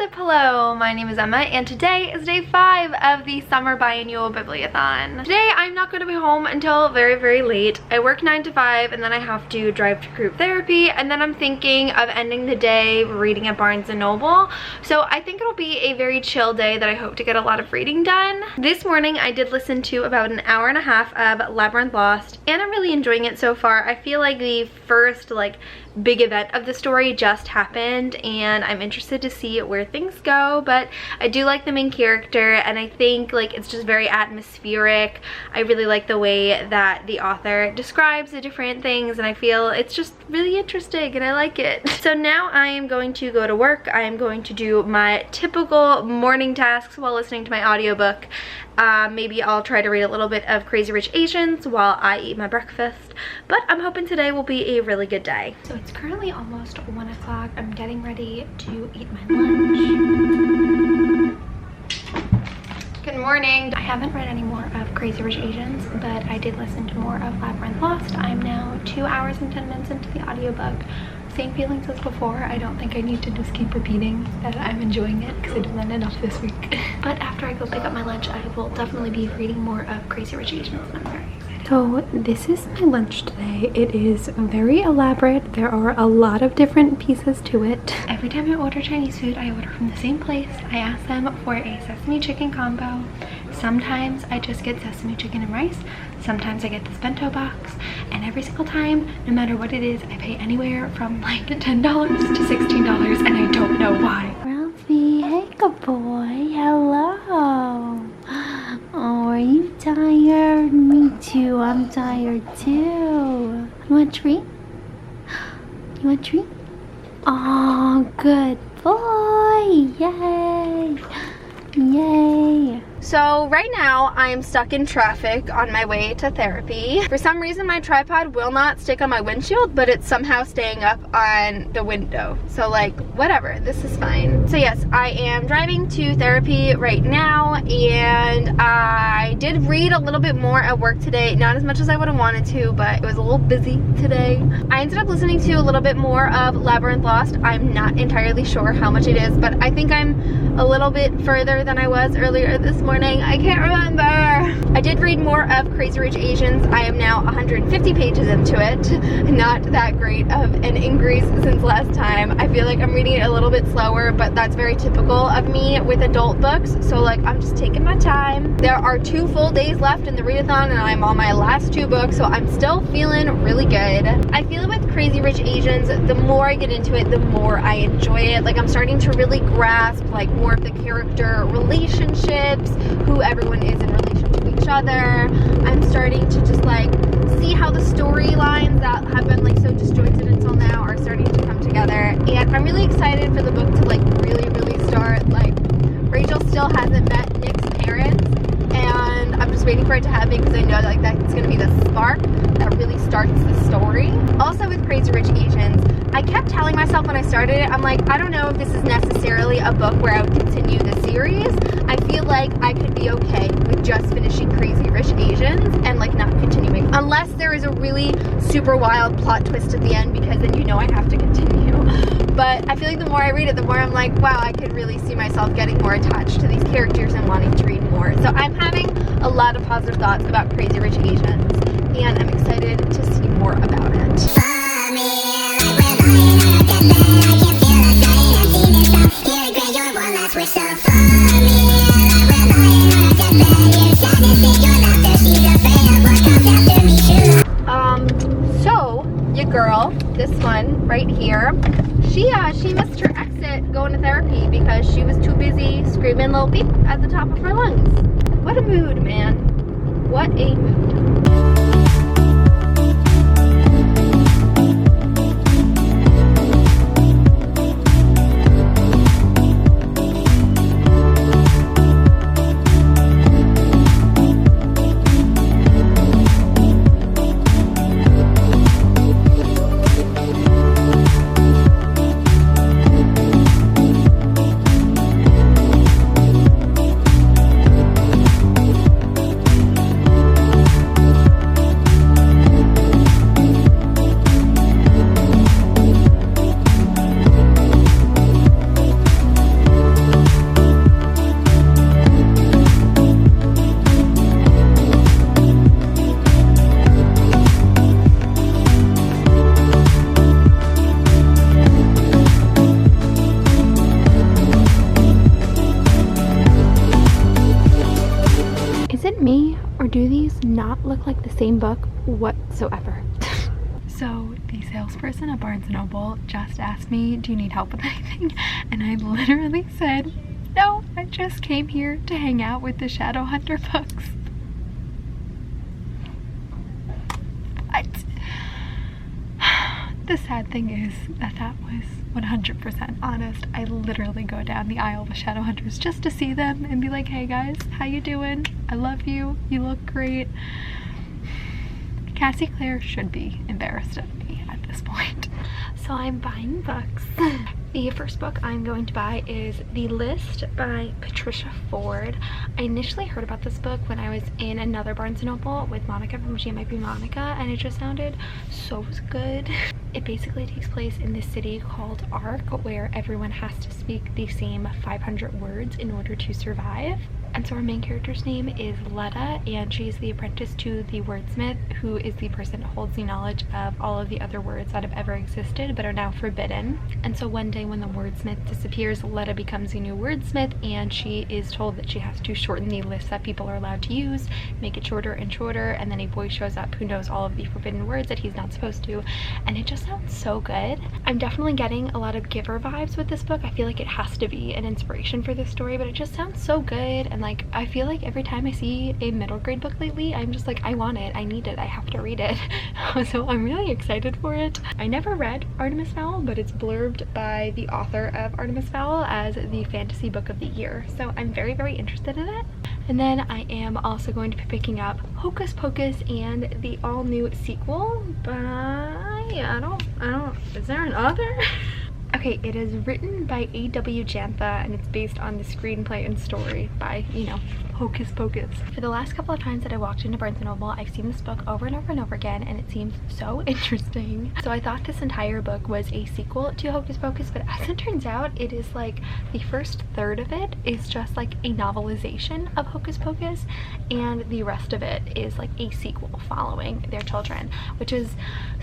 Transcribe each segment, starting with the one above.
up? Hello, my name is Emma and today is day 5 of the summer biannual bibliothon. Today I'm not going to be home until very late. I work 9 to 5 and then I have to drive to group therapy, and then I'm thinking of ending the day reading at Barnes & Noble. So I think it'll be a very chill day that I hope to get a lot of reading done. This morning I did listen to about an hour and a half of Labyrinth Lost and I'm really enjoying it so far. I feel like the first big event of the story just happened and I'm interested to see where things go, but I do like the main character and I think it's just very atmospheric. I really like the way that the author describes the different things and I feel it's just really interesting and I like it. So now I am going to go to work. I am going to do my typical morning tasks while listening to my audiobook. Maybe I'll try to read a little bit of Crazy Rich Asians while I eat my breakfast, but I'm hoping today will be a really good day. So it's currently almost 1 o'clock. I'm getting ready to eat my lunch. Good morning. I haven't read any more of Crazy Rich Asians, but I did listen to more of Labyrinth Lost. I'm now 2 hours and 10 minutes into the audiobook. Same feelings as before. I don't think I need to just keep repeating that I'm enjoying it because I didn't learn enough this week. But after I go pick up my lunch, I will definitely be reading more of Crazy Rich Asians and I'm very excited. So this is my lunch today. It is very elaborate. There are a lot of different pieces to it. Every time I order Chinese food, I order from the same place. I ask them for a sesame chicken combo. Sometimes I just get sesame chicken and rice. Sometimes I get this bento box, and every single time, no matter what it is, I pay anywhere from $10 to $16 and I don't know why. Ralphie, hey good boy, hello. Oh, are you tired? Me too, I'm tired too. You want a treat? You want a treat? Oh, good boy, yay, yay. So right now I am stuck in traffic on my way to therapy. For some reason my tripod will not stick on my windshield, but it's somehow staying up on the window. So whatever, this is fine. So yes, I am driving to therapy right now and I did read a little bit more at work today. Not as much as I would have wanted to, but it was a little busy today. I ended up listening to a little bit more of Labyrinth Lost. I'm not entirely sure how much it is, but I think I'm a little bit further than I was earlier this morning. I can't remember. I did read more of Crazy Rich Asians. I am now 150 pages into it. Not that great of an increase since last time. I feel like I'm reading it a little bit slower, but that's very typical of me with adult books. So I'm just taking my time. There are 2 full days left in the readathon and I'm on my last 2 books, so I'm still feeling really good. I feel with Crazy Rich Asians, the more I get into it, the more I enjoy it. I'm starting to really grasp more of the character relationships, who everyone is in relation to each other. I'm starting to just see how the storylines that have been so disjointed until now are starting to come together, and I'm really excited for the book to really start. Rachel still hasn't met Nick's parents and I'm just waiting for it to happen because I know that's going to be the spark that really starts the story. Also with Crazy Rich Asians, I kept telling myself when I started it, I'm I don't know if this is necessarily a book where I would continue the series. I feel like I could be okay with just finishing Crazy Rich Asians and not continuing. Unless there is a really super wild plot twist at the end, because then I have to continue. But I feel like the more I read it, the more I'm wow, I could really see myself getting more attached to these characters and wanting to read more. So I'm having a lot of positive thoughts about Crazy Rich Asians and I'm excited to see more about it. So your girl, this one right here, she missed her exit going to therapy because she was too busy screaming little beep at the top of her lungs. What a mood, man. What a mood. not look like the same book whatsoever. So the salesperson at Barnes & Noble just asked me, do you need help with anything? And I literally said, no, I just came here to hang out with the Shadowhunter books. What? The sad thing is that that was 100% honest. I literally go down the aisle with Shadowhunters just to see them and be like, hey guys, how you doing? I love you. You look great. Cassie Clare should be embarrassed of me at this point. So I'm buying books. The first book I'm going to buy is The List by Patricia Ford. I initially heard about this book when I was in another Barnes & Noble with Monica from She Might Be Monica, and it just sounded so good. It basically takes place in this city called Ark, where everyone has to speak the same 500 words in order to survive. And so our main character's name is Letta, and she's the apprentice to the wordsmith, who is the person who holds the knowledge of all of the other words that have ever existed but are now forbidden. And so one day when the wordsmith disappears, Letta becomes a new wordsmith, and she is told that she has to shorten the list that people are allowed to use, make it shorter and shorter, and then a boy shows up who knows all of the forbidden words that he's not supposed to, and it just sounds so good. I'm definitely getting a lot of Giver vibes with this book. I feel like it has to be an inspiration for this story, but it just sounds so good. And like, I feel like every time I see a middle grade book lately, I'm just like, I want it, I need it, I have to read it. So I'm really excited for it. I never read Artemis Fowl, but it's blurbed by the author of Artemis Fowl as the fantasy book of the year, so I'm very, very interested in it. And then I am also going to be picking up Hocus Pocus and the all-new sequel by, I don't, is there an author? Okay, it is written by A.W. Jantha, and it's based on the screenplay and story by, you know, Hocus Pocus. For the last couple of times that I walked into Barnes & Noble, I've seen this book over and over and over again, and it seems so interesting. So I thought this entire book was a sequel to Hocus Pocus, but as it turns out, it is like the first third of it is just like a novelization of Hocus Pocus, and the rest of it is like a sequel following their children, which is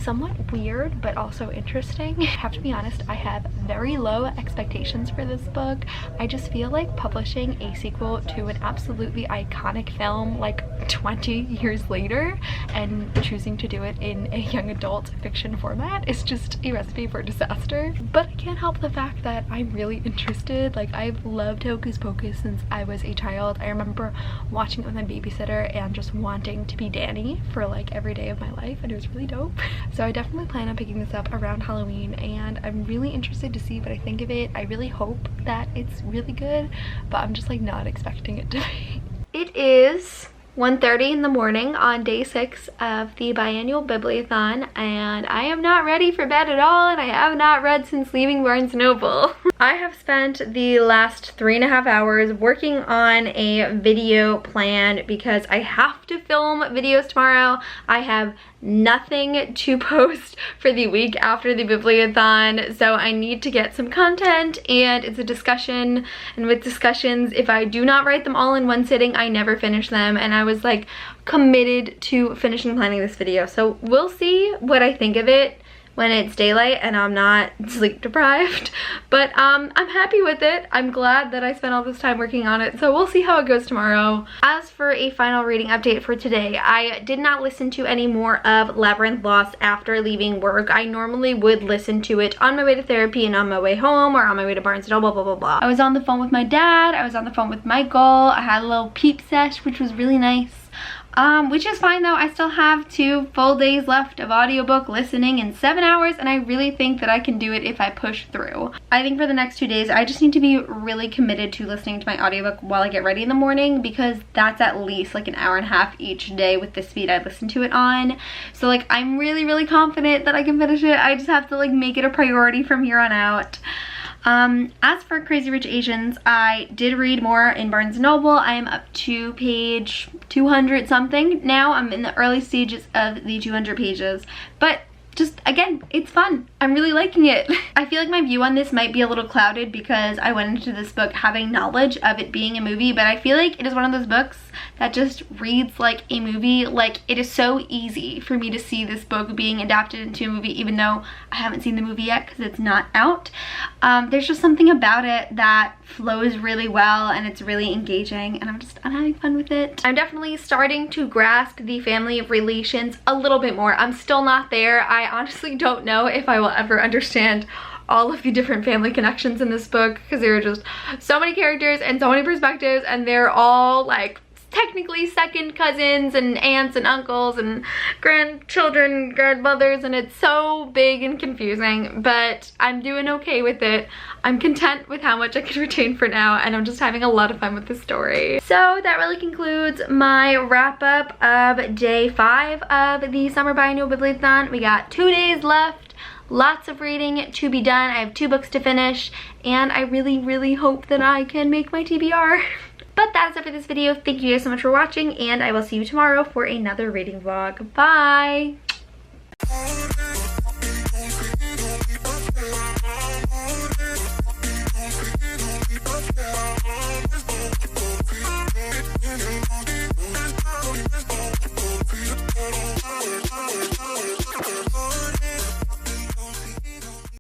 somewhat weird but also interesting. I have to be honest, I have very low expectations for this book. I just feel like publishing a sequel to an absolutely iconic film like 20 years later and choosing to do it in a young adult fiction format is just a recipe for disaster. But I can't help the fact that I'm really interested. Like, I've loved Hocus Pocus since I was a child. I remember watching it with my babysitter and just wanting to be Danny for like every day of my life, and it was really dope. So I definitely plan on picking this up around Halloween, and I'm really interested to see what I think of it. I really hope that it's really good, but I'm just like not expecting it to be. It is 1:30 in the morning on day 6 of the biannual Bibliothon, and I am not ready for bed at all, and I have not read since leaving Barnes & Noble. I have spent the last 3.5 hours working on a video plan because I have to film videos tomorrow. I have nothing to post for the week after the Bibliothon, so I need to get some content, and it's a discussion, and with discussions, if I do not write them all in one sitting, I never finish them, and I was like committed to finishing planning this video. So we'll see what I think of it when it's daylight and I'm not sleep deprived, but I'm happy with it. I'm glad that I spent all this time working on it, so we'll see how it goes tomorrow. As for a final reading update for today, I did not listen to any more of Labyrinth Lost after leaving work. I normally would listen to it on my way to therapy and on my way home or on my way to Barnes & Noble, blah blah blah. I was on the phone with my dad, I was on the phone with Michael, I had a little peep sesh, which was really nice. Which is fine though. I still have 2 full days left of audiobook listening in 7 hours, and I really think that I can do it if I push through. I think for the next 2 days, I just need to be really committed to listening to my audiobook while I get ready in the morning, because that's at least like an hour and a half each day with the speed I listen to it on. So like, I'm really, really confident that I can finish it. I just have to like make it a priority from here on out. As for Crazy Rich Asians, I did read more in Barnes & Noble. I am up to page 200 something now. I'm in the early stages of the 200 pages, but just again, it's fun. I'm really liking it. I feel like my view on this might be a little clouded because I went into this book having knowledge of it being a movie, but I feel like it is one of those books that just reads like a movie. Like, it is so easy for me to see this book being adapted into a movie, even though I haven't seen the movie yet because it's not out. There's just something about it that flows really well and it's really engaging, and I'm having fun with it. I'm definitely starting to grasp the family relations a little bit more. I'm still not there. I honestly don't know if I will ever understand all of the different family connections in this book because there are just so many characters and so many perspectives, and they're all like technically second cousins and aunts and uncles and grandchildren, grandmothers, and it's so big and confusing, but I'm doing okay with it. I'm content with how much I can retain for now, and I'm just having a lot of fun with the story. So that really concludes my wrap up of day 5 of the summer biannual bibliothon. We got 2 days left. Lots of reading to be done. I have 2 books to finish, and I really hope that I can make my TBR. But that's it for this video. Thank you guys so much for watching, and I will see you tomorrow for another reading vlog. Bye!